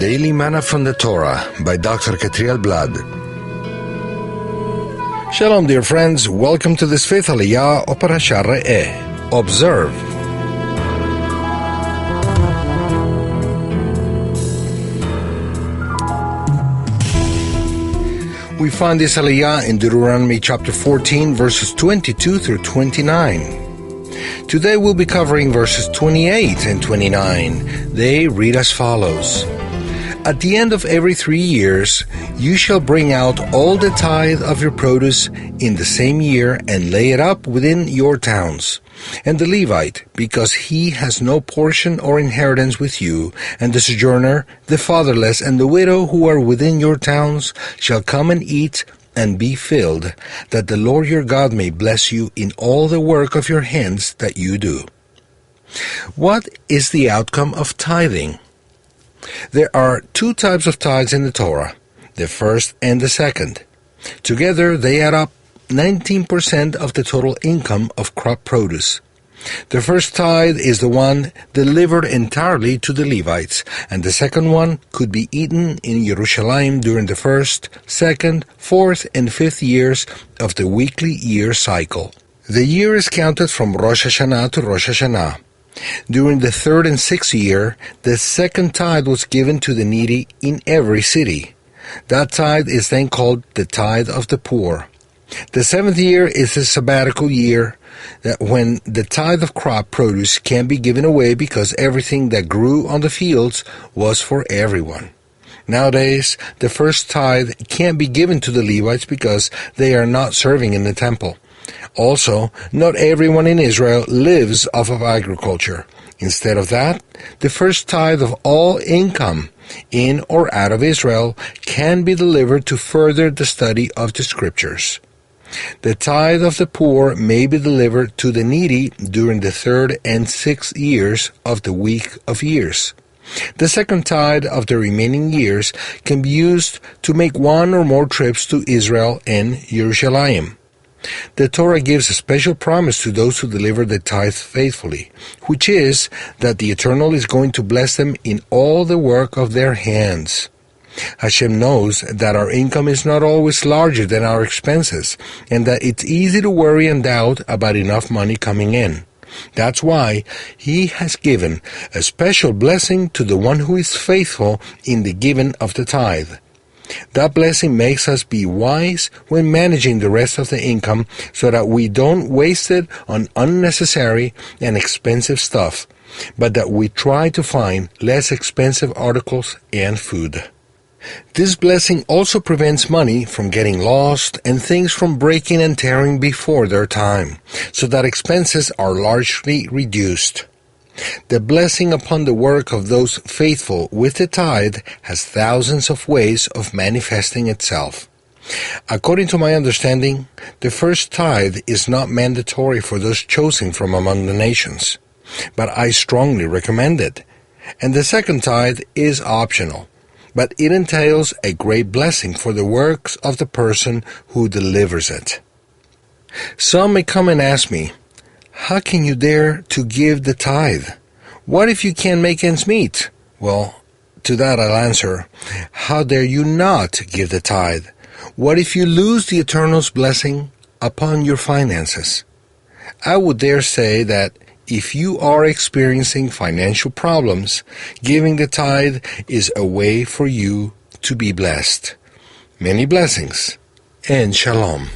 Daily Manna from the Torah by Dr. Ketriel Blad. Shalom, dear friends. Welcome to this fifth Aliyah of Parashat Re'eh. Observe. We find this Aliyah in Deuteronomy chapter 14, verses 22 through 29. Today we'll be covering verses 28 and 29. They read as follows. At the end of every 3 years, you shall bring out all the tithe of your produce in the same year and lay it up within your towns. And the Levite, because he has no portion or inheritance with you, and the sojourner, the fatherless, and the widow who are within your towns, shall come and eat and be filled, that the Lord your God may bless you in all the work of your hands that you do. What is the outcome of tithing? There are two types of tithes in the Torah, the first and the second. Together they add up 19% of the total income of crop produce. The first tithe is the one delivered entirely to the Levites, and the second one could be eaten in Jerusalem during the first, second, fourth, and fifth years of the weekly year cycle. The year is counted from Rosh Hashanah to Rosh Hashanah. During the third and sixth year, the second tithe was given to the needy in every city. That tithe is then called the tithe of the poor. The seventh year is a sabbatical year, that when the tithe of crop produce can be given away because everything that grew on the fields was for everyone. Nowadays, the first tithe can't be given to the Levites because they are not serving in the temple. Also, not everyone in Israel lives off of agriculture. Instead of that, the first tithe of all income in or out of Israel can be delivered to further the study of the Scriptures. The tithe of the poor may be delivered to the needy during the third and sixth years of the week of years. The second tithe of the remaining years can be used to make one or more trips to Israel and Jerusalem. The Torah gives a special promise to those who deliver the tithe faithfully, which is that the Eternal is going to bless them in all the work of their hands. Hashem knows that our income is not always larger than our expenses, and that it's easy to worry and doubt about enough money coming in. That's why He has given a special blessing to the one who is faithful in the giving of the tithe. That blessing makes us be wise when managing the rest of the income so that we don't waste it on unnecessary and expensive stuff, but that we try to find less expensive articles and food. This blessing also prevents money from getting lost and things from breaking and tearing before their time, so that expenses are largely reduced. The blessing upon the work of those faithful with the tithe has thousands of ways of manifesting itself. According to my understanding, the first tithe is not mandatory for those chosen from among the nations, but I strongly recommend it. And the second tithe is optional, but it entails a great blessing for the works of the person who delivers it. Some may come and ask me, how can you dare to give the tithe? What if you can't make ends meet? Well, to that I'll answer, how dare you not give the tithe? What if you lose the Eternal's blessing upon your finances? I would dare say that if you are experiencing financial problems, giving the tithe is a way for you to be blessed. Many blessings, and shalom.